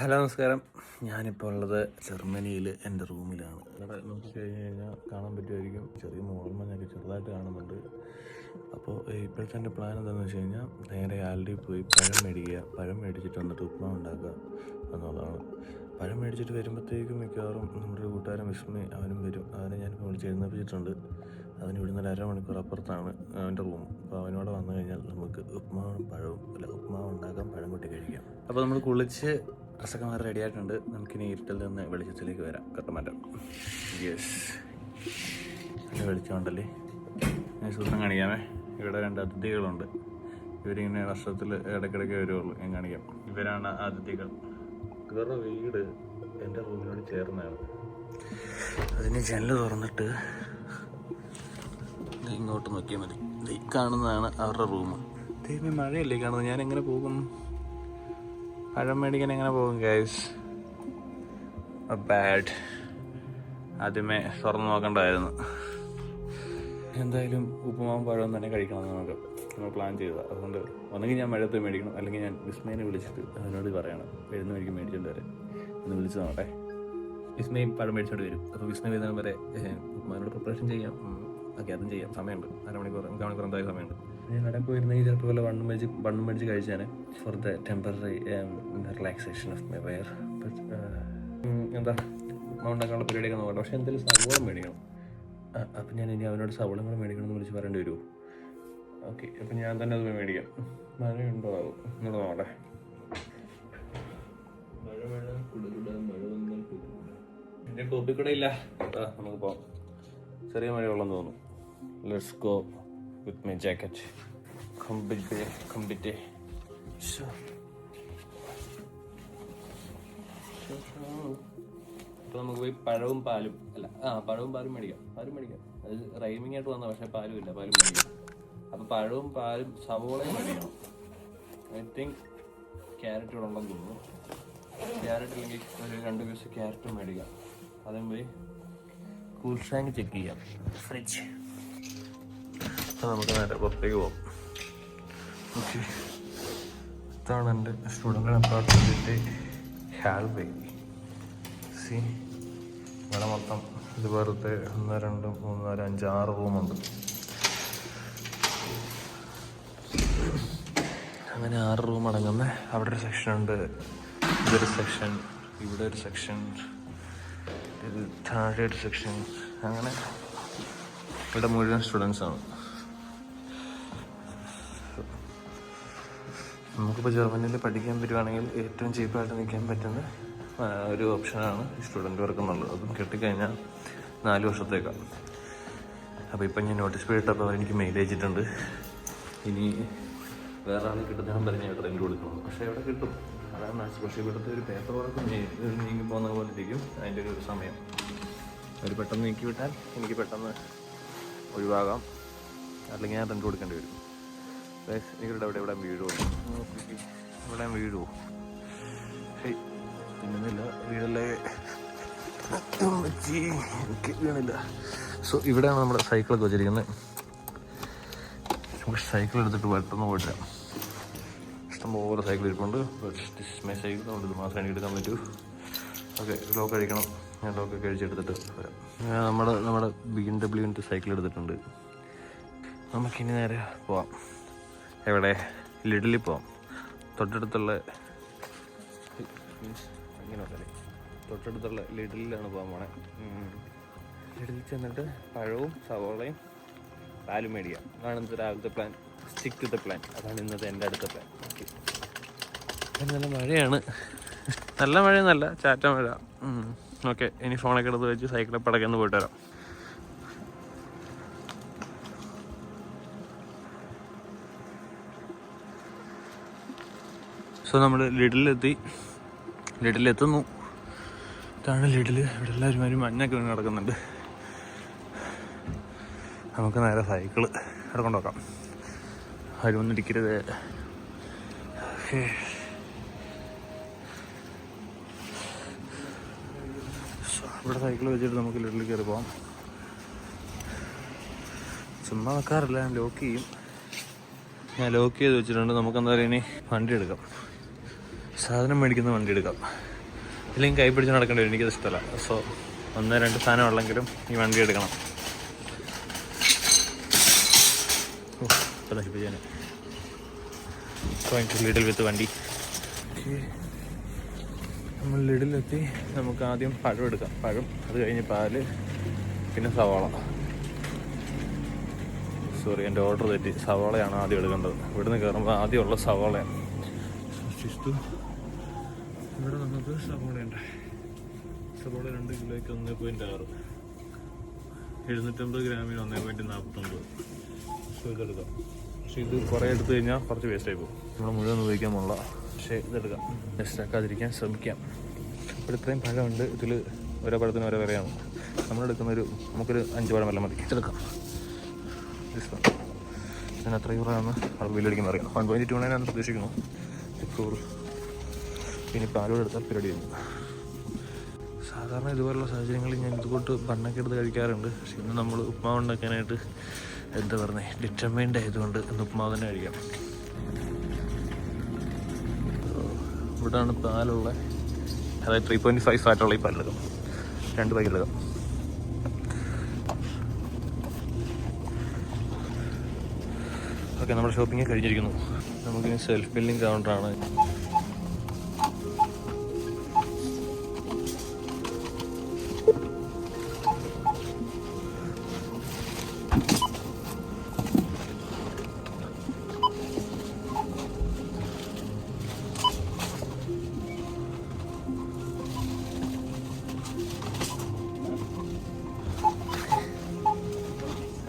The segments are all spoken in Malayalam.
ഹലോ നമസ്കാരം. ഞാനിപ്പോൾ ഉള്ളത് ജർമ്മനിയിൽ എൻ്റെ റൂമിലാണ്. ഇവിടെ നോക്കി കഴിഞ്ഞ് കഴിഞ്ഞാൽ കാണാൻ പറ്റുമായിരിക്കും ചെറിയ മോൾമഞ്ഞൊക്കെ ചെറുതായിട്ട് കാണുന്നുണ്ട്. അപ്പോൾ ഇപ്പോഴത്തെ എൻ്റെ പ്ലാൻ എന്താണെന്ന് വെച്ച് കഴിഞ്ഞാൽ നേരെ ആൽഡി പോയി പഴം മേടിക്കുക, പഴം മേടിച്ചിട്ട് വന്നിട്ട് ഉപ്മാവ് ഉണ്ടാക്കുക എന്നുള്ളതാണ്. പഴം മേടിച്ചിട്ട് വരുമ്പോഴത്തേക്കും മിക്കവാറും നമ്മുടെ ഒരു കൂട്ടുകാരൻ വിസ്മി അവനും വരും. അവനെ ഞാനിപ്പോൾ വിളിച്ച് എഴുന്നേൽപ്പിച്ചിട്ടുണ്ട്. അവന് ഇവിടുന്ന് ഒരു അരമണിക്കൂർ അപ്പുറത്താണ് അവൻ്റെ റൂം. അപ്പോൾ അവനോട് വന്നു കഴിഞ്ഞാൽ നമുക്ക് ഉപ്മാവ് ഉണ്ടാക്കാം, പഴം കൂട്ടി കഴിക്കാം. അപ്പോൾ നമ്മൾ കുളിച്ച് ഡ്രസ്സൊക്കെ മാറി റെഡി ആയിട്ടുണ്ട്. നമുക്കിനി ഇരുട്ടിൽ നിന്ന് വെളിച്ചത്തിലേക്ക് വരാം. കട്ടമാറ്റം. യെസ്, നല്ല വെളിച്ചമുണ്ടല്ലേ. ഞാൻ സൂത്രം കാണിക്കാമേ. ഇവിടെ 2 അതിഥികളുണ്ട്. ഇവരിങ്ങനെ വർഷത്തിൽ ഇടയ്ക്കിടയ്ക്ക് വരുള്ളൂ. ഞാൻ കാണിക്കാം. ഇവരാണ് അതിഥികൾ. ഇവരുടെ വീട് എൻ്റെ റൂമിനോട് ചേർന്നാണ്. അതിന് ജനൽ തുറന്നിട്ട് ഇങ്ങോട്ട് നോക്കിയാൽ മതി. ഈ കാണുന്നതാണ് അവരുടെ റൂം. ദൈവമേ, മഴയല്ലേ കാണുന്നത്. ഞാൻ എങ്ങനെ പോകും? പഴം മേടിക്കാൻ എങ്ങനെ പോകും ഗൈസ്? ബാഡ്. ആദ്യമേ തുറന്ന് നോക്കണ്ടായിരുന്നു. എന്തായാലും ഉപ്പുമാവും പഴവും തന്നെ കഴിക്കണമെന്ന് നമ്മൾ പ്ലാൻ ചെയ്തതാണ്. അതുകൊണ്ട് ഒന്നെങ്കിൽ ഞാൻ മഴയത്ത് മേടിക്കണം, അല്ലെങ്കിൽ ഞാൻ വിസ്മയിനെ വിളിച്ചിട്ട് അതിനോട് പറയണം എഴുന്ന് മേടിക്കും മേടിച്ചോണ്ട് വരെ ഒന്ന് വിളിച്ചു നോക്കട്ടെ. വിസ്മയും പഴം മേടിച്ചോണ്ട് വരും. അപ്പോൾ വിസ്മയ വരുന്ന വരെ ഉപ്പുമാവിനോട് പ്രിപ്പറേഷൻ ചെയ്യാം. ഓക്കെ, അതും ചെയ്യാം. സമയമുണ്ട്. 3 മണിക്കൂർ എന്തായാലും സമയമുണ്ട്. ഞാൻ കടയിൽ പോയിരുന്നെങ്കിൽ ചിലപ്പോൾ വല്ല ബണ്ണും മേടിച്ച് കഴിച്ചാൽ for the temporary relaxation of my wear. എന്താ ഉണ്ടാക്കാനുള്ള പരിപാടിയൊക്കെ നോക്കട്ടെ. പക്ഷേ എന്തായാലും സവോളം മേടിക്കണം. അപ്പം ഞാൻ ഇനി അവനോട് സവോളം കൂടെ മേടിക്കണമെന്ന് വിളിച്ച് പറയേണ്ടി വരുമോ? ഓക്കെ, അപ്പം ഞാൻ തന്നെ അത് മേടിക്കാം. മഴയുണ്ടോ ആവും എന്നോട് നോക്കട്ടെ. എൻ്റെ ടോപ്പിൽ കൂടെ ഇല്ല. നമുക്ക് പോകാം. ചെറിയ മഴയുള്ളെന്ന് തോന്നുന്നു. Let's go with my jacket. Come bitte. So. അപ്പോൾ നമുക്ക് പോയി പഴവും പാലും പഴവും പാലും മേടിക്കാം. അത് റൈമിങ് ആയിട്ട് വന്ന, പക്ഷേ പാലും മേടിക്കാം. അപ്പോൾ പഴവും പാലും സവോളയും മേടിക്കണം. ഐ തിങ്ക് ക്യാരറ്റ് ഇവിടെ ഉണ്ടെന്ന് തോന്നുന്നു. ക്യാരറ്റ് ഇല്ലെങ്കിൽ ഒരു 2 പീസ് ക്യാരറ്റും മേടിക്കാം. അതും പോയി കൂൾ ടാങ്ക് ചെക്ക് ചെയ്യാം. ഫ്രിഡ്ജ്. അപ്പോൾ നമുക്ക് നേരെ പുറത്തേക്ക് പോകാം. ഓക്കെ, ഇതാണ് എൻ്റെ സ്റ്റുഡൻ്റ് അപ്പാർട്ട്മെൻറ്റിൻ്റെ ഹാൾവേ. സി, ഇവിടെ മൊത്തം ഇതുപോലത്തെ 1 2 3 4 5 6 റൂമുണ്ട്. അങ്ങനെ 6 റൂം അടങ്ങുന്ന അവിടെ ഒരു സെക്ഷൻ ഉണ്ട്. ഇതൊരു സെക്ഷൻ, ഇവിടെ ഒരു സെക്ഷൻ, ഇത് താഴെ ഒരു സെക്ഷൻ. അങ്ങനെ ഇവിടെ മുഴുവൻ സ്റ്റുഡൻസാണ്. നമുക്കിപ്പോൾ ജർമ്മനിയിൽ പഠിക്കാൻ പറ്റുവാണെങ്കിൽ ഏറ്റവും ചീപ്പായിട്ട് നിൽക്കാൻ പറ്റുന്ന ഒരു ഓപ്ഷനാണ് സ്റ്റുഡൻറ്റ് വർക്ക് എന്നുള്ളത്. അതും കിട്ടിക്കഴിഞ്ഞാൽ 4 വർഷത്തേക്കാണ്. അപ്പോൾ ഇപ്പം ഞാൻ നോട്ടീസ് പീരീഡ് ഇട്ടപ്പോൾ അവരെനിക്ക് മെയിൽ അയച്ചിട്ടുണ്ട്. ഇനി വേറെ ആൾ കിട്ടുന്നതിനും പറഞ്ഞ് റെൻ്റ് കൊടുക്കണം. പക്ഷേ എവിടെ കിട്ടും, അതാണ്. പക്ഷേ ഇവിടുത്തെ ഒരു പേപ്പർ വർക്ക് നീങ്ങി പോകുന്ന പോലെ ഇരിക്കും അതിൻ്റെ ഒരു സമയം. അവർ പെട്ടെന്ന് നീക്കി വിട്ടാൽ എനിക്ക് പെട്ടെന്ന് ഒഴിവാകാം, അല്ലെങ്കിൽ ഞാൻ റെൻ്റ് കൊടുക്കേണ്ടി വരും. നിങ്ങളുടെ ഇവിടെ വീഴുമോ? ഇവിടെ വീഴുമോ? പിന്നുന്നില്ല, വീടല്ലേ എനിക്ക് വീണില്ല. സോ ഇവിടെയാണ് നമ്മുടെ സൈക്കിളൊക്കെ വെച്ചിരിക്കുന്നത്. നമുക്ക് സൈക്കിൾ എടുത്തിട്ട് പെട്ടെന്ന് പോയിട്ടില്ല. ഇഷ്ടംപോലെ സൈക്കിൾ ഇരിപ്പുണ്ട്. മൈ സൈക്കിൾ കൊണ്ട് ഇത് മാസം എനിക്ക് എടുക്കാൻ പറ്റൂ. ഓക്കെ, ലോക്ക് അഴിക്കണം. ഞാൻ ലോക്കൊക്കെ അഴിച്ചെടുത്തിട്ട് വരാം. നമ്മുടെ BMW സൈക്കിൾ എടുത്തിട്ടുണ്ട്. നമുക്കിനി നേരെ പോവാം. എവിടെ? ലിഡിലിൽ പോവാം. തൊട്ടടുത്തുള്ള ലിഡിലാണ് പോകാൻ പോണേ. ലിഡിലിൽ ചെന്നിട്ട് പഴവും സവോളയും പാലും മേടിക്കാം. അതാണ് ഇന്നത്തെ രാവിലത്തെ plan. Stick to the plan. അതാണ് ഇന്നത്തെ എൻ്റെ അടുത്ത പ്ലാൻ. ഓക്കെ, നല്ല മഴയാണ്. നല്ല മഴയൊന്നല്ല, ചാറ്റ മഴ. ഓക്കെ, ഇനി ഫോണൊക്കെ എടുത്ത് വെച്ച് സൈക്കിളിൽ പടക്കൊന്ന് പോയിട്ട് വരാം. സോ നമ്മൾ ലിഡിലെത്തുന്നു. ഇതാണ് ലിഡിൽ. ഇവിടെ എല്ലാവരും മഞ്ഞൊക്കെ വീണ് കിടക്കുന്നുണ്ട്. നമുക്ക് നേരെ സൈക്കിള് അവിടെ കൊണ്ടുവെക്കാം. ആരും ഒന്നും ഇരിക്കരുത്. ഓക്കെ, ഇവിടെ സൈക്കിൾ വെച്ചിട്ട് നമുക്ക് ലിഡിൽ കയറി പോകാം. ചുമ്മാ വെക്കാറില്ല, ഞാൻ ലോക്ക് ചെയ്യും. ഞാൻ ലോക്ക് ചെയ്ത് വെച്ചിട്ടുണ്ട്. നമുക്ക് എന്തായാലും ഇനി വണ്ടി എടുക്കാം. സാധനം മേടിക്കുന്ന വണ്ടി എടുക്കാം, ഇല്ലെങ്കിൽ കൈ പിടിച്ച് നടക്കേണ്ടി വരും. എനിക്കത് ഇഷ്ടമല്ല. സോ 1-2 സാധനം ഉള്ളെങ്കിലും ഈ വണ്ടി എടുക്കണം. നശിപ്പിച്ചാണ് ലിഡിൽ വിത്ത് വണ്ടി. നമ്മൾ ലിഡിലെത്തി. നമുക്ക് ആദ്യം പഴം എടുക്കാം. പഴം, അത് കഴിഞ്ഞ് പാല്, പിന്നെ സവാള. സോറി, എൻ്റെ ഓർഡർ തെറ്റി. സവാളയാണ് ആദ്യം എടുക്കേണ്ടത്. ഇവിടുന്ന് കയറുമ്പോൾ ആദ്യമുള്ള സവാളയാണ്. ഇവിടെ നമുക്ക് സവാളയുണ്ട്. സവാള 2 കിലോയ്ക്ക് 1.6, 750 ഗ്രാമിന് 1.49. സോ ഇതെടുക്കാം. പക്ഷേ ഇത് കുറേ എടുത്തു കഴിഞ്ഞാൽ കുറച്ച് വേസ്റ്റ് ആയി പോകും. നമ്മൾ മുഴുവൻ ഉപയോഗിക്കാൻ പോലുള്ള. പക്ഷേ ഇതെടുക്കാം, വേസ്റ്റ് ആക്കാതിരിക്കാൻ ശ്രമിക്കാം. ഇവിടെ ഇത്രയും പഴമുണ്ട്. ഇതിൽ ഓരോ പഴത്തിന് ഓരോ വിലയാണ്. നമുക്കൊരു 5 പഴം വല്ല മതി. ഇതെടുക്കാം. ഇതിന് എത്ര യൂറോയാണെന്ന് അത് ബില്ലടിക്കുമ്പോൾ അറിയാം. 1.29 പ്രതീക്ഷിക്കുന്നു. പിന്നെ പാലോട് എടുത്താൽ പരിപാടി കഴിഞ്ഞു. സാധാരണ ഇതുപോലുള്ള സാഹചര്യങ്ങളിൽ ഞാൻ ഇതുകൊണ്ട് ബണ്ണൊക്കെ എടുത്ത് കഴിക്കാറുണ്ട്. പക്ഷെ ഇന്ന് നമ്മൾ ഉപ്മാവ് ഉണ്ടാക്കാനായിട്ട് എന്താ പറയുന്നത്, ഡിറ്റർമൈൻഡ് ആയതുകൊണ്ട് ഇന്ന് ഉപ്മാവ് തന്നെ കഴിക്കാം. ഇവിടെയാണ് പാലുള്ള, അതായത് 3.5 ഫാറ്റുള്ള ഈ പാലെടുക്കാം. 2 പാക്കറ്റ് എടുക്കാം. ഓക്കെ, നമ്മുടെ ഷോപ്പിംഗ് കഴിഞ്ഞിരിക്കുന്നു. നമുക്കിനി സെൽഫ് ബില്ലിംഗ് കൗണ്ടറാണ്.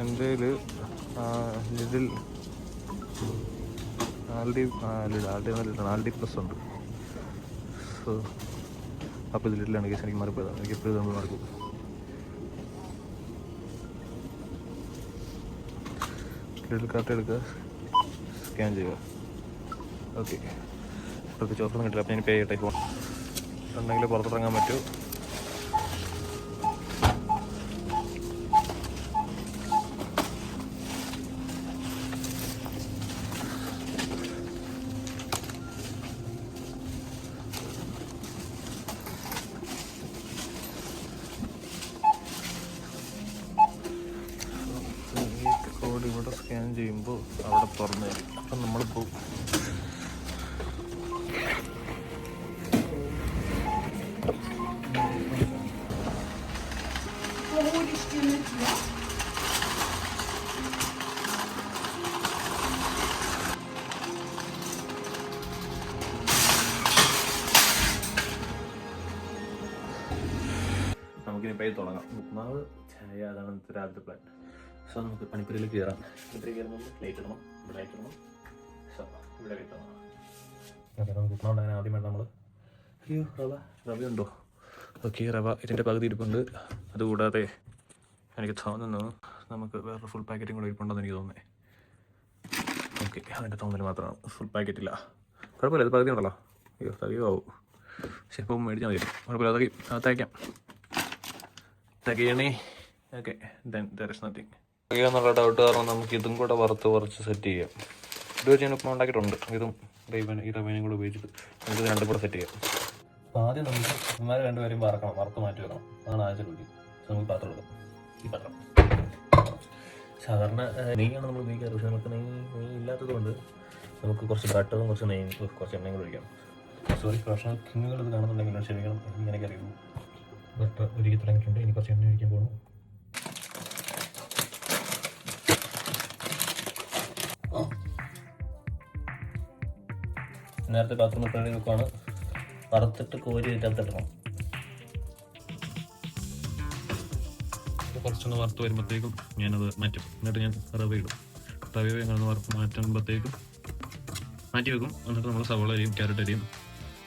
എൻ്റെ ലിഡിൽ ആൽഡി പ്ലസ് ഉണ്ട്. സോ അപ്പോൾ ഇത് ലിഡിലാണ് കേസ്. എനിക്ക് മാറിപ്പോയതാണ്. എനിക്ക് എപ്പോഴും നമ്മൾ നടക്കും. ലിഡിൽ കാർട്ട് എടുക്കുക, സ്കാൻ ചെയ്യുക. ഓക്കെ, പ്രത്യേകിച്ച് ഓഫറൊന്നും കിട്ടില്ല. അപ്പോൾ ഞാൻ പേ ചെയ്യട്ടെ. ഇപ്പോൾ ഉണ്ടെങ്കിൽ പുറത്തിറങ്ങാൻ പറ്റൂ. ഇവിടെ സ്കാൻ ചെയ്യുമ്പോൾ അവിടെ തുറന്നു തരും. അപ്പം നമ്മൾ പോകും. നമുക്കിനി പൈ തുടങ്ങാം. ഉപ്മാവ്, ചായ, അതാണ് രാവിലത്തെ പ്ലാൻ. സോ നമുക്ക് പണിപ്പുരയിലേക്ക് കയറാം. പണിപ്പുരയിൽ കയറുമ്പോൾ ലൈറ്റ് ഇടണം, ഇവിടെ ലൈറ്റ് ഇടണം. സോ ഇവിടെ ലൈറ്റ് ഇടണം. ഓക്കെ, നമുക്ക് ഉപ്മാവ് ഉണ്ടാകാൻ ആദ്യമായിട്ട് നമ്മൾ റവയുണ്ടോ? ഓക്കെ, റവ ഇതിൻ്റെ പകുതി ഇരിപ്പുണ്ട്. അതുകൂടാതെ എനിക്ക് തോന്നുന്നു നമുക്ക് വേറെ ഫുൾ പാക്കറ്റും കൂടെ ഇരിപ്പുണ്ടെന്ന് എനിക്ക് തോന്നുന്നത്. ഓക്കെ, അതിൻ്റെ തോന്നൽ മാത്രമാണ്, ഫുൾ പാക്കറ്റില്ല. കുഴപ്പമില്ല, ഇത് പകുതി ഉണ്ടല്ലോ. തകയോ ആവും. പക്ഷെ ഇപ്പം മേടിച്ചാൽ മതി. കുഴപ്പമില്ല, അകത്തയക്കാം. തകയണേ. Okay, then there is nothing. എന്നുള്ള ഡൗട്ട് കാരണം നമുക്ക് ഇതും കൂടെ കുറച്ച് സെറ്റ് ചെയ്യാം. ഇത് വെച്ച് ഞാൻ ഉപ്മാവ് ഉണ്ടാക്കിയിട്ടുണ്ട്. ഇതും ഈ റവയും കൂടെ ഉപയോഗിച്ചിട്ട് നമുക്ക് 2 കൂടെ സെറ്റ് ചെയ്യാം. അപ്പോൾ ആദ്യം നമുക്ക് ഇവന്മാരെ 2 പേരും വറുത്ത് മാറ്റി വെക്കണം. അതാണ് ആദ്യത്തെ ജോലി. നമുക്ക് പാത്രം എടുക്കാം. ഈ പാത്രം സാധാരണ നെയ്യാണ് നമ്മൾ ഉപയോഗിക്കാറ്. പക്ഷെ നമുക്ക് നെയ്യ് ഇല്ലാത്തത് കൊണ്ട് നമുക്ക് കുറച്ച് ബട്ടറും കുറച്ച് എണ്ണയും കൂടെ ഒഴിക്കാം. സോറി, പ്രൊഫഷണൽ കിങ്ങുകൾ ഇത് കാണുന്നുണ്ടെങ്കിൽ ക്ഷമിക്കണം, എനിക്ക് അറിയുള്ളൂ. ബട്ടർ ഒരുക്കി തുടങ്ങിയിട്ടുണ്ട്. ഇനി കുറച്ച് എണ്ണ ഒഴിക്കാൻ പോകണം. നേരത്തെ പാത്രം കഴുകി വെക്കുകയാണ്. വറുത്തിട്ട് കോരി ഇതിനകത്തിടണം. കുറച്ചൊന്ന് വറുത്ത് വരുമ്പോഴത്തേക്കും ഞാനത് മാറ്റും. എന്നിട്ട് ഞാൻ റവ ഇടും. റവ ഞങ്ങളൊന്ന് വറുത്ത് മാറ്റുമ്പോഴത്തേക്കും മാറ്റി വെക്കും. എന്നിട്ട് നമ്മൾ സവാള അരിയും ക്യാരറ്റ് അരിയും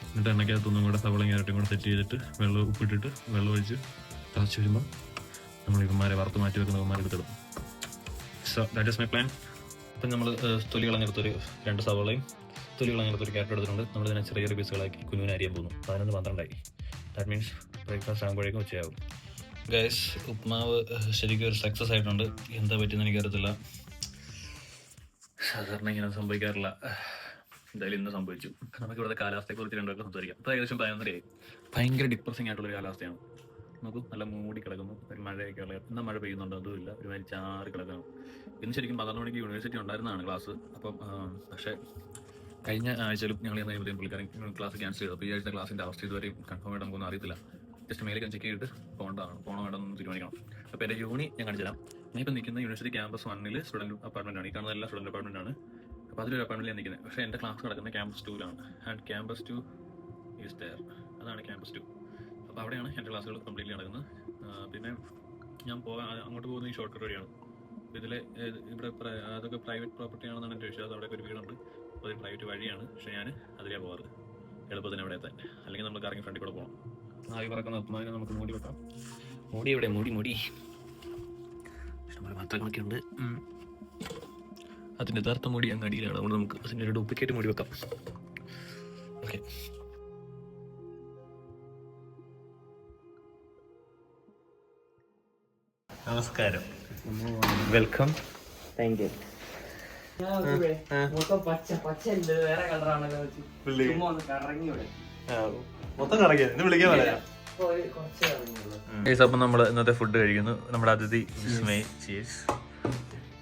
എന്നിട്ട് എണ്ണയ്ക്കകത്തൊന്നും കൂടെ സവാളയും ക്യാരറ്റും കൂടെ സെറ്റ് ചെയ്തിട്ട് ഉപ്പിട്ടിട്ട് വെള്ളം ഒഴിച്ച് തിളച്ച് വരുമ്പോൾ നമ്മൾ ഇവന്മാരെ വറുത്ത് മാറ്റി വെക്കുന്ന ഇവന്മാരെടുത്തിടും. So that is my plan. അപ്പം നമ്മൾ തൊലി കളഞ്ഞെടുത്തൊരു 2 സവാളയും തൊലി കളഞ്ഞെടുത്തൊരു ക്യാരറ്റ് എടുത്തിട്ടുണ്ട്. നമ്മളിതിനെ ചെറിയ പീസുകളാക്കി കുഞ്ഞുവിനെ അരിയാൻ പോകുന്നു. 11-12 ദാറ്റ് മീൻസ് ബ്രേക്ക്ഫാസ്റ്റ് ആകുമ്പോഴേക്കും ഉച്ചയാകും. ഗൈസ്, ഉപ്മാവ് ശരിക്കും ഒരു സക്സസ് ആയിട്ടുണ്ട്. എന്താ പറ്റിയെന്ന് എനിക്കറിയത്തില്ല. സാധാരണ ഇങ്ങനെ സംഭവിക്കാറില്ല. എന്തായാലും ഇന്ന് സംഭവിച്ചു. നമുക്ക് ഇവിടുത്തെ കാലാവസ്ഥയെക്കുറിച്ച് രണ്ടൊക്കെ സംസാരിക്കാം. ഇപ്പോൾ ഏകദേശം 11:30 ആയി. ഭയങ്കര ഡിപ്രസിംഗ് ആയിട്ടുള്ളൊരു കാലാവസ്ഥയാണ്. നമുക്ക് നല്ല മൂടി കിടക്കുന്നു, ഒരു മഴയൊക്കെ ഉള്ള, എന്നാൽ മഴ പെയ്യുന്നുണ്ടോ അതുമില്ല, ഒരുമാതിരി ചാറി കിടക്കണം. ഇന്ന് ശരിക്കും 12 മണിക്ക് യൂണിവേഴ്സിറ്റി ഉണ്ടായിരുന്നതാണ് ക്ലാസ്. അപ്പം പക്ഷേ കഴിഞ്ഞ ആഴ്ചയിലും ഞങ്ങൾ ചെയ്യുമ്പോഴത്തേക്കും പുള്ളിക്കാരൻ ക്ലാസ് ക്യാൻസൽ ചെയ്തു. അപ്പോൾ ഈ ആഴ്ച ക്ലാസിൻ്റെ അവസ്ഥ ഇതുവരെയും കൺഫേം ആയിട്ട് നമുക്കൊന്നും അറിയത്തില്ല. ജസ്റ്റ് മേലേക്ക് ചെക്ക് ചെയ്തിട്ട് പോകണോ വേണമെന്ന് തീരുമാനിക്കണം. അപ്പോൾ എൻ്റെ യൂണി ഞാൻ കാണിച്ചു തരാം. ഞാൻ ഇപ്പോൾ നിൽക്കുന്ന യൂണിവേഴ്സിറ്റി ക്യാമ്പസ് 1 സ്റ്റുഡൻറ്റ് അപ്പാർട്ട്മെൻറ്റാണ്. ഈ കാണുന്ന എല്ലാ സ്റ്റുഡൻറ്റ് അപ്പാർട്ട്മെൻറ്റാണ്. അപ്പോൾ അതിലൊരു അപ്പാർട്ട്മെൻറ്റിലാണ് നിൽക്കുന്നത്. പക്ഷേ എൻ്റെ ക്ലാസ് നടക്കുന്നത് campus 2 and campus 2 is there. അതാണ് ക്യാമ്പസ് 2. അപ്പോൾ അവിടെയാണ് എൻ്റെ ക്ലാസ്സുകൾ കംപ്ലീറ്റ്ലി നടക്കുന്നത്. പിന്നെ ഞാൻ അങ്ങോട്ട് പോകുന്ന ഈ ഷോർട്ട് കട്ട് വഴിയാണ്. ഇതിൽ ഇവിടെ അതൊക്കെ പ്രൈവറ്റ് പ്രോപ്പർട്ടി ആണെന്നാണ് എൻ്റെ വിശ്വാസം. അവിടെയൊക്കെ ഒരു വീടുണ്ട്. അപ്പോൾ അത് പ്രൈവറ്റ് വഴിയാണ്. പക്ഷേ ഞാൻ അതിലാണ് പോകാറ് എളുപ്പത്തിന് അവിടെ എത്താൻ. അല്ലെങ്കിൽ നമ്മൾ കറങ്ങി ഫ്രണ്ടിൽ കൂടെ പോകണം. ആവി പറക്കുന്ന നിർത്തുന്നതിനെ നമുക്ക് മൂടി വെക്കാം. മൂടി എവിടെ? മൂടി ഇഷ്ടംപോലെ പാത്രങ്ങളൊക്കെ ഉണ്ട്. അതിൻ്റെ യഥാർത്ഥ മൂടി അങ്ങ് അടിയിലാണ്. അതുകൊണ്ട് നമുക്ക് അതിൻ്റെ ഒരു ഡ്യൂപ്ലിക്കേറ്റ് മൂടി വെക്കാം. ഓക്കെ, നമസ്കാരം, വെൽക്കം. Thank you. മൊത്തം കറങ്ങിയത് വിളിക്കാൻ പറയാം. അപ്പം നമ്മൾ ഇന്നത്തെ ഫുഡ് കഴിക്കുന്നു. നമ്മുടെ അതിഥി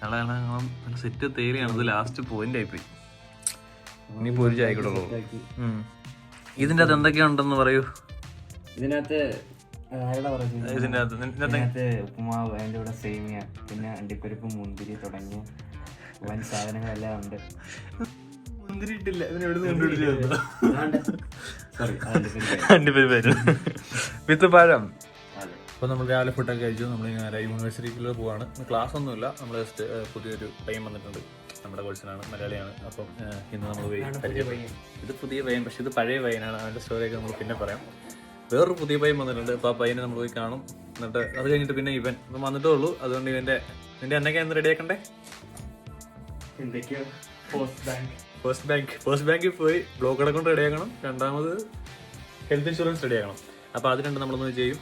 നല്ല സെറ്റ് തേയിലയാണ്. ഇത് ലാസ്റ്റ് പോയിന്റ് ആയിപ്പോയി. ഇനിയിപ്പോ ഒരു ചായ കൂടെ. ഇതിൻ്റെ അകത്ത് എന്തൊക്കെയുണ്ടെന്ന് പറയൂ. ഇതിനകത്ത് ഉപ്പുമാവ്, അതിൻ്റെ കൂടെ സേമിയ, പിന്നെ അണ്ടിപ്പരിപ്പ്, മുന്തിരി തുടങ്ങിയ വൻ സാധനങ്ങളെല്ലാം ഉണ്ട്. മുന്തിരി ഇട്ടില്ല. വിത്ത് പഴം. അപ്പോൾ നമ്മൾ രാവിലെ ഫുഡൊക്കെ കഴിച്ചു. നമ്മൾ യൂണിവേഴ്സിറ്റിയിൽ പോവാണ്. ക്ലാസ് ഒന്നുമില്ല. നമ്മൾ ജസ്റ്റ് പുതിയൊരു പയ്യൻ വന്നിട്ടുണ്ട്. നമ്മുടെ കോഴ്സിനാണ്, മലയാളിയാണ്. അപ്പം ഇന്ന് നമ്മൾ ഇത് പുതിയ പയ്യൻ, പക്ഷെ ഇത് പഴയ പയ്യനാണ്. അവൻ്റെ സ്റ്റോറിയൊക്കെ നമ്മൾ പിന്നെ പറയാം. വേറൊരു പുതിയ പയ്യൻ വന്നിട്ടുണ്ട്. അപ്പോൾ ആ പയ്യനെ നമ്മൾ പോയി കാണും. എന്നിട്ട് അത് കഴിഞ്ഞിട്ട് പിന്നെ ഇവൻ വന്നിട്ടേ ഉള്ളൂ. അതുകൊണ്ട് നിന്റെ എന്തൊക്കെയാണ് റെഡിയാക്കണ്ടേ? പോസ്റ്റ് ബാങ്കിൽ പോയി ബ്ലോക്ക് അക്കൗണ്ട് റെഡിയാക്കണം. രണ്ടാമത് ഹെൽത്ത് ഇൻഷുറൻസ് റെഡിയാക്കണം. അപ്പോൾ അത് രണ്ട് നമ്മളൊന്ന് ചെയ്യും.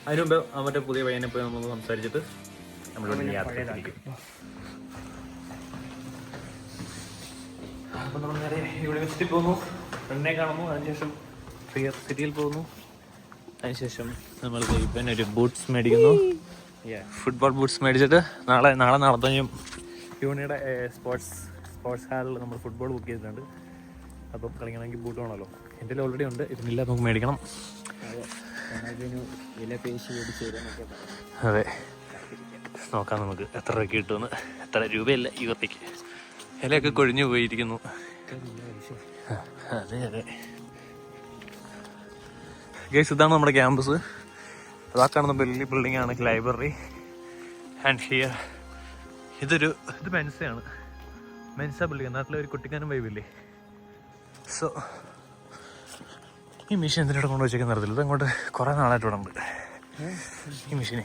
അതിന് മുമ്പ് അവൻ്റെ പുതിയ പയ്യനെ പോയി നമ്മളൊന്ന് സംസാരിച്ചിട്ട് നമ്മളോട് യാത്ര തിരിക്കും. അപ്പോൾ നമ്മൾ നേരെ യൂണിവേഴ്സിറ്റി പോകുന്നു, ഫ്രണ്ടിനെ കാണുന്നു. അതിനുശേഷം ഫിയർ സിറ്റിയിൽ പോകുന്നു. അതിനുശേഷം നമ്മൾ ഇപ്പം ഒരു ബൂട്ട്സ് മേടിക്കുന്നു. ഫുട്ബോൾ ബൂട്ട്സ് മേടിച്ചിട്ട് നാളെ നടത്തുകയും യൂണിയുടെ സ്പോർട്സ് ഹാളിൽ നമ്മൾ ഫുട്ബോൾ ബുക്ക് ചെയ്തിട്ടുണ്ട്. അപ്പം കളിക്കണമെങ്കിൽ ബൂട്ട് വേണമല്ലോ. എൻ്റെ ഓൾറെഡി ഉണ്ട്. ഇതിനില്ല, നമുക്ക് മേടിക്കണം. അതെ, നോക്കാം നമുക്ക് എത്ര രൂപയ്ക്ക് കിട്ടുമെന്ന്. എത്ര രൂപയല്ല, യുവത്തേക്ക് ഇലയൊക്കെ കൊഴിഞ്ഞു പോയിരിക്കുന്നു. അതെ ഗൈസ്, ഇതാണ് നമ്മുടെ ക്യാമ്പസ്. അതാ കാണുന്ന വലിയ ബിൽഡിംഗ് ആണ് ലൈബ്രറി. ആൻഡ് ഹിയർ ഇത് മെൻസയാണ്. Mensa building. നാട്ടിലെ ഒരു കുട്ടിക്കാനും വൈബില്ലേ. സോ ഈ മെഷീൻ എന്തിനോട് കൊണ്ട് വെച്ചേക്കുന്ന അറിയത്തില്ല. ഇത് അങ്ങോട്ട് കുറേ നാളായിട്ട് ഇവിടെ ഉണ്ട് ഈ മെഷീനെ.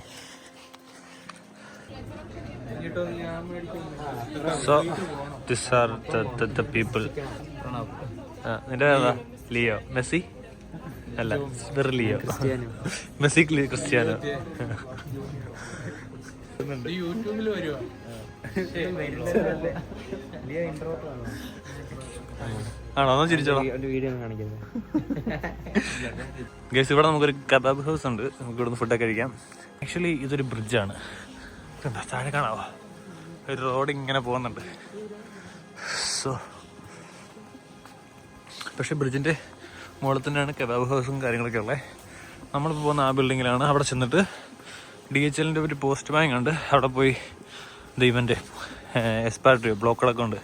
So this are the people. നിന്റെ ലിയോ മെസ്സി അല്ല, വെറും ലിയോ. Messi Cristiano. യൂട്യൂബിൽ വരുവാ. ആണോ? ഒന്ന് ചിരിച്ചോളാം. ഗൈസ്, ഇവിടെ നമുക്കൊരു കബാബ് ഹൗസ് ഉണ്ട്. നമുക്ക് ഇവിടുന്ന് ഫുഡൊക്കെ കഴിക്കാം. ആക്ച്വലി ഇതൊരു ബ്രിഡ്ജാണ്. താഴെ കാണാവോ? ഒരു റോഡ് ഇങ്ങനെ പോകുന്നുണ്ട്. സോ പക്ഷെ ബ്രിഡ്ജിൻ്റെ മുകളിൽ തന്നെയാണ് കബാബ് ഹൗസും കാര്യങ്ങളൊക്കെ ഉള്ളത്. നമ്മളിപ്പോൾ പോകുന്ന ആ ബിൽഡിങ്ങിലാണ്. അവിടെ ചെന്നിട്ട് DHLൻ്റെ ഒരു പോസ്റ്റ് ബാങ്ക് ഉണ്ട്. അവിടെ പോയി ഇവൻ്റെ എക്സ്പാർട്ട് ബ്ലോക്കുകളൊക്കെ ഉണ്ട്,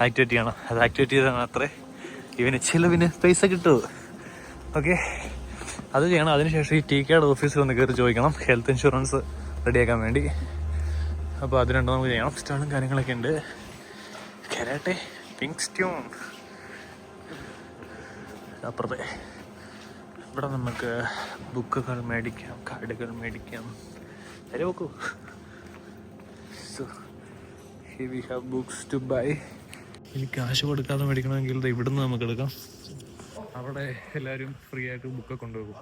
ആക്ടിവേറ്റ് ചെയ്യണം. അത് ആക്ടിവേറ്റ് ചെയ്താൽ മാത്രമേ ഇവന് ചിലവിന് പൈസ കിട്ടൂ. ഓക്കെ, അത് ചെയ്യണം. അതിനുശേഷം ഈ TCAD ഓഫീസിൽ ഒന്ന് കയറി ചോദിക്കണം ഹെൽത്ത് ഇൻഷുറൻസ് റെഡിയാക്കാൻ വേണ്ടി. അപ്പോൾ അത് രണ്ടും നമുക്ക് ചെയ്യണം. സ്റ്റോണും കാര്യങ്ങളൊക്കെ ഉണ്ട്. Karate, pink stone. അപ്പുറത്തെ ഇവിടെ നമുക്ക് ബുക്കുകൾ മേടിക്കാം, കാർഡുകൾ മേടിക്കാം. വരെ നോക്കൂ. So here we have books to buy. ഇനി കാശ് കൊടുക്കാതെ മേടിക്കണമെങ്കിൽ ഇവിടുന്ന് നമുക്ക് എടുക്കാം. അവിടെ എല്ലാവരും ഫ്രീ ആയിട്ട് ബുക്കൊക്കെ കൊണ്ടുപോകും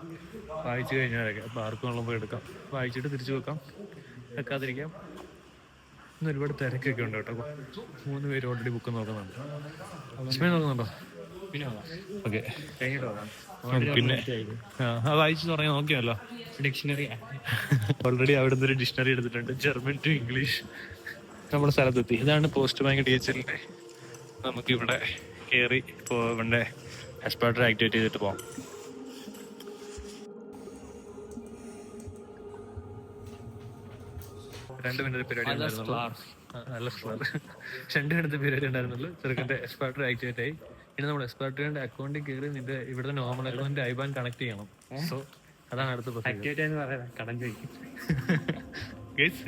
വായിച്ചു കഴിഞ്ഞാലൊക്കെ. അപ്പോൾ ആർക്കും ഉള്ള പോയി എടുക്കാം, വായിച്ചിട്ട് തിരിച്ചു വെക്കാം, വെക്കാതിരിക്കാം. ഇന്ന് ഒരുപാട് തിരക്കൊക്കെ ഉണ്ട് കേട്ടോ. 3 പേര് ഓൾറെഡി ബുക്ക് നോക്കുന്നുണ്ട്. നോക്കുന്നുണ്ടോ? ഓക്കെ. പിന്നെ അത് വായിച്ചു തുടങ്ങി നോക്കിയല്ലോ. ഡിക്ഷണറി ഓൾറെഡി അവിടുന്ന് ഒരു ഡിക്ഷണറി എടുത്തിട്ടുണ്ട്, ജർമ്മൻ ടു ഇംഗ്ലീഷ്. നമ്മുടെ സ്ഥലത്തെത്തി. ഇതാണ് പോസ്റ്റ് ബാങ്ക് DHLന്റെ. നമുക്കിവിടെ കയറി ഇപ്പോൾ ഇവിടെ എക്സ്പേർട്ടർ ആക്ടിവേറ്റ് ചെയ്തിട്ട് പോകാം. രണ്ട് മിനിറ്റ് പരിപാടി ഉണ്ടായിരുന്നുള്ളൂ. നല്ല കളർ. 2 മിനിറ്റ് പരിപാടി ഉണ്ടായിരുന്നുള്ളൂ. ചെറുക്കൻ്റെ എക്സ്പേർട്ടർ ആക്ടിവേറ്റ് ആയി. ഇനി നമ്മൾ എക്സ്പേർട്ടറിന്റെ അക്കൗണ്ടിൽ കയറി നിന്റെ ഇവിടുത്തെ നോർമൽ അക്കൗണ്ട് IBAN കണക്ട് ചെയ്യണം. സോ അതാണ് അടുത്ത കടം ചോദിക്കും.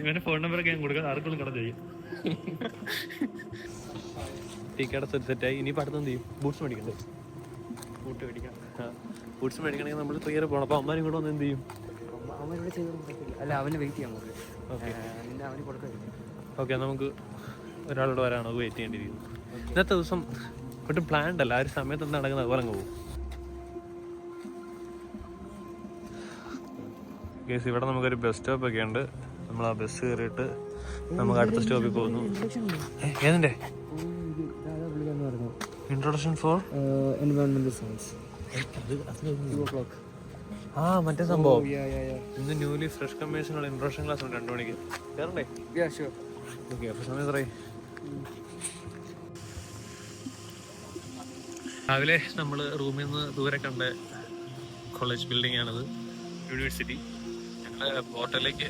ഇവന്റെ ഫോൺ നമ്പറൊക്കെ ഞാൻ കൊടുക്കാം, ആർക്കും കടം ചെയ്യും. ടീക്കട സെറ്റായി. ഇനി അടുത്ത് എന്ത് ചെയ്യും? ബൂട്ട്സ് മേടിക്കണ്ടേ? ബൂട്ട് മേടിക്കാം. ബൂട്ട്സ് മേടിക്കണമെങ്കിൽ നമ്മൾ ക്ലിയർ പോകണം. അപ്പോൾ അമ്മാരും കൂടെ വന്ന് എന്ത് ചെയ്യും? അല്ല, അവന് വെയിറ്റ് ചെയ്യാൻ നമുക്ക്. അവന് കൊടുക്കാൻ. ഓക്കെ, നമുക്ക് ഒരാളോട് വരാണോ വെയിറ്റ് ചെയ്യേണ്ടിയിരിക്കുന്നു. ഇന്നത്തെ ദിവസം ഒട്ടും പ്ലാൻഡ് അല്ല. ആ ഒരു സമയത്ത് എന്താ നടക്കുന്നത് അതുപോലെ അങ്ങ് പോകും. കേസ് ഇവിടെ നമുക്കൊരു ബസ് സ്റ്റോപ്പ് ഒക്കെ ഉണ്ട്. നമ്മൾ ആ ബസ് കയറിയിട്ട് നമുക്ക് അടുത്ത സ്റ്റോപ്പിൽ പോകുന്നു. ഏതിൻ്റെ ഇൻട്രൊഡക്ഷൻ ഫോർ എൻവയോൺമെന്റൽ സയൻസ്? ആ മറ്റേ സംഭവം. ഇന്ന് ന്യൂലി ഫ്രഷ് കമ്മീഷനുള്ള ഇൻട്രൊഡക്ഷൻ ക്ലാസ് ഉണ്ട് 2 മണിക്ക്. കയറണ്ടേ? ഓക്കെ, അപ്പോൾ സമയം എത്രയായി? രാവിലെ നമ്മൾ റൂമിൽ നിന്ന് ദൂരെ കണ്ട കോളേജ് ബിൽഡിംഗ് ആണിത്, യൂണിവേഴ്സിറ്റി. ഞങ്ങൾ ഹോട്ടലിലേക്ക്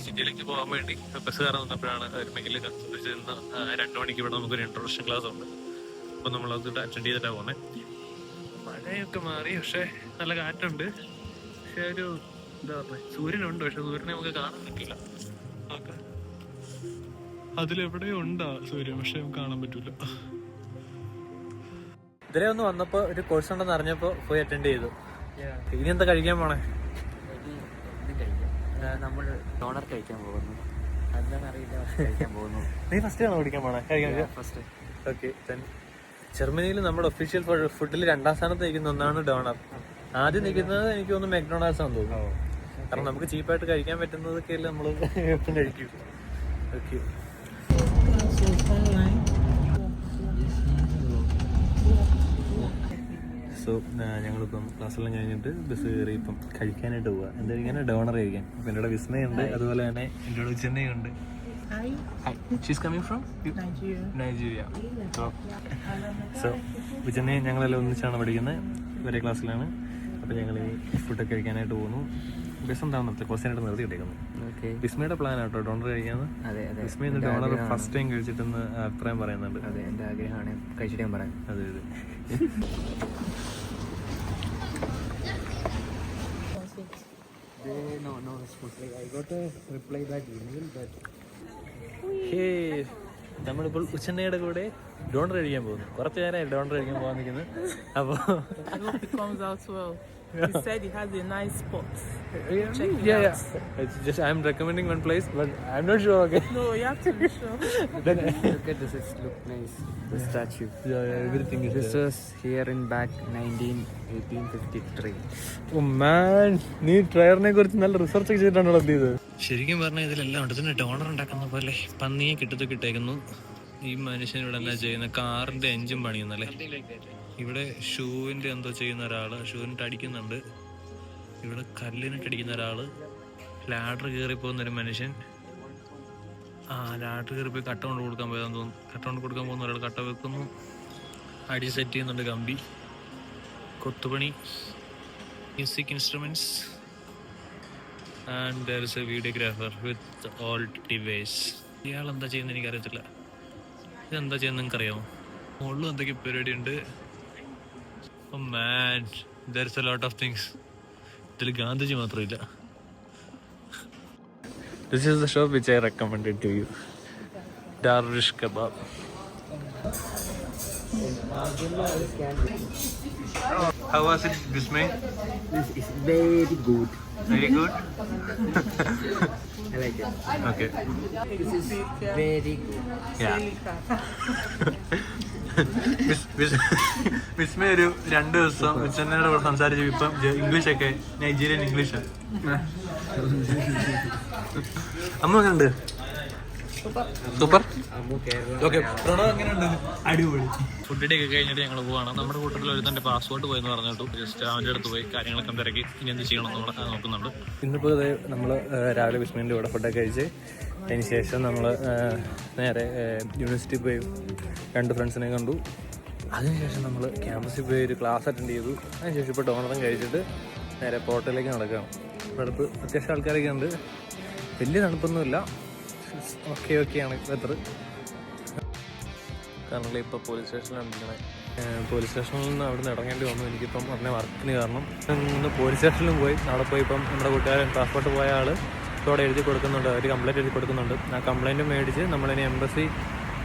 സിറ്റിയിലേക്ക് പോകാൻ വേണ്ടി ബസ് കയറാൻ വന്നപ്പോഴാണ് ഒരു മെയിലിൽ കൺസൾട്ട് 2 മണിക്ക് ഇവിടെ നമുക്കൊരു ഇൻട്രൊഡക്ഷൻ ക്ലാസ് ഉണ്ട്. അപ്പോൾ നമ്മളത് അറ്റൻഡ് ചെയ്തിട്ടാണ് പോകുന്നത്. മഴയൊക്കെ മാറി, പക്ഷേ നല്ല കാറ്റുണ്ട്. പക്ഷെ ഒരു എന്താ പറയുക, സൂര്യനുണ്ട്. പക്ഷെ സൂര്യനെ നമുക്ക് കാണാൻ പറ്റില്ല. അതിലെവിടെയോ ഉണ്ടാ സൂര്യൻ, പക്ഷെ നമുക്ക് കാണാൻ പറ്റൂല. ഇതിലെ ഒന്ന് വന്നപ്പോൾ ഒരു കോഴ്സ് ഉണ്ടെന്ന് അറിഞ്ഞപ്പോൾ പോയി അറ്റൻഡ് ചെയ്തു. ഇനി എന്താ കഴിക്കാൻ പോണേ? നമ്മൾ ഡോണർ കഴിക്കാൻ പോകുന്നു. എന്താണെന്ന് അറിയില്ല, കഴിക്കാൻ പോകുന്നു. നീ ഫസ്റ്റ് ആണോ പഠിക്കാൻ പോണേ? ഫസ്റ്റ്. ഓക്കെ. ജർമ്മനിയിൽ നമ്മുടെ ഒഫീഷ്യൽ ഫുഡിൽ 2ാം സ്ഥാനത്ത് നിൽക്കുന്ന ഒന്നാണ് ഡോണർ. ആദ്യം നിൽക്കുന്നത് എനിക്ക് തോന്നുന്നു മെക്ഡൊണാൾഡ്സ് ആണെന്ന് തോന്നുന്നു. കാരണം നമുക്ക് ചീപ്പായിട്ട് കഴിക്കാൻ പറ്റുന്നതൊക്കെ നമ്മൾ എപ്പം കഴിക്കും. ഓക്കെ. സോ ഞങ്ങളിപ്പം ക്ലാസ്സെല്ലാം കഴിഞ്ഞിട്ട് ബസ് കയറി ഇപ്പം കഴിക്കാനായിട്ട് പോവുക. എന്താ കഴിക്കാൻ? ഡോണർ കഴിക്കാൻ. അപ്പം എൻ്റെ കൂടെ വിസ്മയുണ്ട്, അതുപോലെ തന്നെ എൻ്റെ കൂടെ ചെന്നൈയുണ്ട്. She's coming from Nigeria. So Chennai ഞങ്ങളെല്ലാം ഒന്നിച്ചാണ് പഠിക്കുന്നത്, ഒരേ ക്ലാസ്സിലാണ്. അപ്പോൾ ഞങ്ങൾ ഈ ഫുഡൊക്കെ കഴിക്കാനായിട്ട് പോകുന്നു. ബസ് എന്താണെന്ന് കുറച്ചായിട്ട് നിർത്തി കിട്ടിയിരിക്കുന്നു. വിസ്മയുടെ പ്ലാൻ ആട്ടോ ഡോണർ കഴിക്കാന്ന്. വിസ്മയ ഡോണർ ഫസ്റ്റ് ടൈം കഴിച്ചിട്ടെന്ന് അഭിപ്രായം പറയുന്നുണ്ട്. അതെ, എൻ്റെ ആഗ്രഹമാണ് കഴിച്ചിട്ട് ഞാൻ പറയാം. അതെ അതെ. No response. I got a reply back email, but നമ്മളിപ്പോൾ ഉച്ചെണ്ണയുടെ കൂടെ ഡോണർ കഴിക്കാൻ പോകുന്നു. കുറച്ച് നേരമായി ഡോണർ കഴിക്കാൻ പോകാൻ നിൽക്കുന്നത്. അപ്പോൾ He said he has a nice spot. Check it out. It's just I'm recommending one place, but I'm not sure. Okay. No, you have to be sure. Then look at this. It looks nice. The statue. Yeah, everything is This was here in back 1853. Oh man, നീ ട്രയറിനെ കുറിച്ച് നല്ല റിസർച്ച് ഒക്കെ ചെയ്തിട്ടാണോ എത്തിയത്? ശരിക്കും പറഞ്ഞാൽ ഇതിലെല്ലാം ഉണ്ട്. ഇതിന് ഡോണർ ഉണ്ടാക്കുന്ന പോലെ പന്നിയെ കിട്ടേക്കുന്നു. ഈ മനുഷ്യൻ ഇവിടെ എന്താ ചെയ്യുന്നത്? കാറിന്റെ എഞ്ചിൻ പണിയുന്നല്ലേ. ഇവിടെ ഷൂവിൻ്റെ എന്തോ ചെയ്യുന്ന ഒരാൾ ഷൂവിനിട്ട് അടിക്കുന്നുണ്ട്. ഇവിടെ കല്ലിനിട്ട് അടിക്കുന്ന ഒരാൾ, ലാഡർ കയറി പോകുന്നൊരു മനുഷ്യൻ. ലാഡർ കയറിപ്പോയി കട്ട കൊണ്ട് കൊടുക്കാൻ പോയതാന്ന് തോന്നുന്നു. കട്ട കൊണ്ട് കൊടുക്കാൻ പോകുന്ന ഒരാൾ കട്ട വെക്കുന്നു. അടി സെറ്റ് ചെയ്യുന്നുണ്ട് കമ്പി. കൊത്തുപണി, music instruments and there is a videographer with all device. ഇയാൾ എന്താ ചെയ്യുന്നത് എനിക്കറിയത്തില്ല. ഇതെന്താ ചെയ്യുന്നത് നിങ്ങൾക്കറിയാമോ? മുകളിലും എന്തൊക്കെ പരിപാടി ഉണ്ട്. Oh man, there's a lot of things. ഇതിൽ Gandhiji മാത്രമില്ല. This is the shop which I recommended to you. Darwish Kebab. How was it, Bismay? It's very good. Very good? I like it. Okay. This is very good. Yeah. വിസ്മയ ഒരു 2 ദിവസം ഉച്ചനോട് കൂടെ സംസാരിച്ചു. ഇപ്പം ഇംഗ്ലീഷൊക്കെ നൈജീരിയൻ ഇംഗ്ലീഷ്. അമ്മ ഉണ്ട് സൂപ്പർ. ഓക്കെ, പ്രണവ് എങ്ങനെയുണ്ട്? അടിപൊളി. ഫുഡ് ഡേ ഒക്കെ കഴിഞ്ഞിട്ട് ഞങ്ങൾ പോവാണ്. നമ്മുടെ കൂട്ടത്തിൽ ഒരു തന്നെ പാസ്പോർട്ട് പോയെന്ന് പറഞ്ഞിട്ടു. ജസ്റ്റ് അവൻ്റെ അടുത്ത് പോയി കാര്യങ്ങളൊക്കെ തിരക്കി ഇനി എന്ത് ചെയ്യണം നമ്മൾ നോക്കുന്നുണ്ട്. ഇന്നിപ്പോൾ നമ്മൾ രാവിലെ വിസ്മീൻ്റെ കൂടെ ഫുഡൊക്കെ കഴിച്ച് അതിന് ശേഷം നമ്മൾ നേരെ യൂണിവേഴ്സിറ്റി പോയി 2 ഫ്രണ്ട്സിനെ കണ്ടു. അതിനുശേഷം നമ്മൾ ക്യാമ്പസിൽ പോയി ഒരു ക്ലാസ് അറ്റൻഡ് ചെയ്തു. അതിനുശേഷം ഇപ്പോൾ ഡോണറും കഴിച്ചിട്ട് നേരെ പോർട്ടലിലേക്ക് നടക്കുകയാണ്. ഇവിടെ അടുത്ത് അത്യാവശ്യം ആൾക്കാരൊക്കെ ഉണ്ട്. വലിയ തണുപ്പൊന്നുമില്ല, ഓക്കെയാണ് വെതർ. കാരണം ഇപ്പോൾ പോലീസ് സ്റ്റേഷനിലാണ് ഇരിക്കണേ. പോലീസ് സ്റ്റേഷനിൽ നിന്ന് അവിടെ നിന്ന് ഇറങ്ങേണ്ടി വന്നു എനിക്കിപ്പം പറഞ്ഞ വർക്കിന് കാരണം. ഇന്ന് പോലീസ് സ്റ്റേഷനിലും പോയി. അവിടെ പോയി ഇപ്പം നമ്മുടെ കൂട്ടുകാരൻ പാസ്പോർട്ട് പോയ ആൾ ഇവിടെ എഴുതി കൊടുക്കുന്നുണ്ട്, ഒരു കംപ്ലയിൻറ്റ് എഴുതി കൊടുക്കുന്നുണ്ട്. ആ കംപ്ലയിൻറ്റ് മേടിച്ച് നമ്മളിനി എംബസി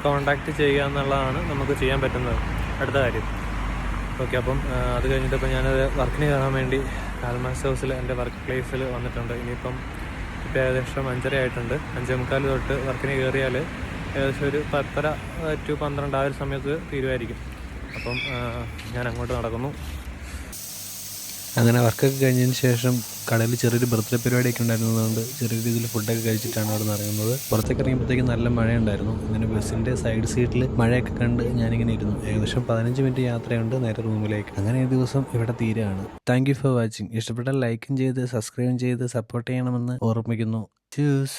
കോൺടാക്റ്റ് ചെയ്യുക എന്നുള്ളതാണ് നമുക്ക് ചെയ്യാൻ പറ്റുന്നത് അടുത്ത കാര്യം. ഓക്കെ, അപ്പം അത് കഴിഞ്ഞിട്ടിപ്പോൾ ഞാനത് വർക്കിന് കയറാൻ വേണ്ടി ആൽമാസ് ഹൗസിൽ എൻ്റെ വർക്ക് പ്ലേസിൽ വന്നിട്ടുണ്ട്. ഇനിയിപ്പം ഇപ്പോൾ ഏകദേശം 5:30 ആയിട്ടുണ്ട്. 5:45 തൊട്ട് വർക്കിന് കയറിയാൽ ഏകദേശം ഒരു 10:30 to 12 ആ ഒരു സമയത്ത് തീരുമായിരിക്കും. അപ്പം ഞാൻ അങ്ങോട്ട് നടക്കുന്നു. അങ്ങനെ വർക്കൊക്കെ കഴിഞ്ഞതിന് ശേഷം കടയിൽ ചെറിയൊരു ബർത്ത്ഡേ പരിപാടിയൊക്കെ ഉണ്ടായിരുന്നതുകൊണ്ട് ചെറിയ രീതിയിൽ ഫുഡൊക്കെ കഴിച്ചിട്ടാണ് അവിടെ നിന്ന് ഇറങ്ങുന്നത്. പുറത്തേക്ക് ഇറങ്ങിയപ്പോഴത്തേക്ക് നല്ല മഴയുണ്ടായിരുന്നു. അങ്ങനെ ബസ്സിൻ്റെ സൈഡ് സീറ്റിൽ മഴയൊക്കെ കണ്ട് ഞാനിങ്ങനെ ഇരുന്നു. ഏകദേശം 15 മിനിറ്റ് യാത്രയുണ്ട് നേരെ റൂമിലേക്ക്. അങ്ങനെ ഈ ദിവസം ഇവിടെ തീരുകയാണ്. Thank you for watching. ഇഷ്ടപ്പെട്ടാൽ ലൈക്കും ചെയ്ത് സബ്സ്ക്രൈബും ചെയ്ത് സപ്പോർട്ട് ചെയ്യണമെന്ന് ഓർമ്മിക്കുന്നു. ചൂസ്.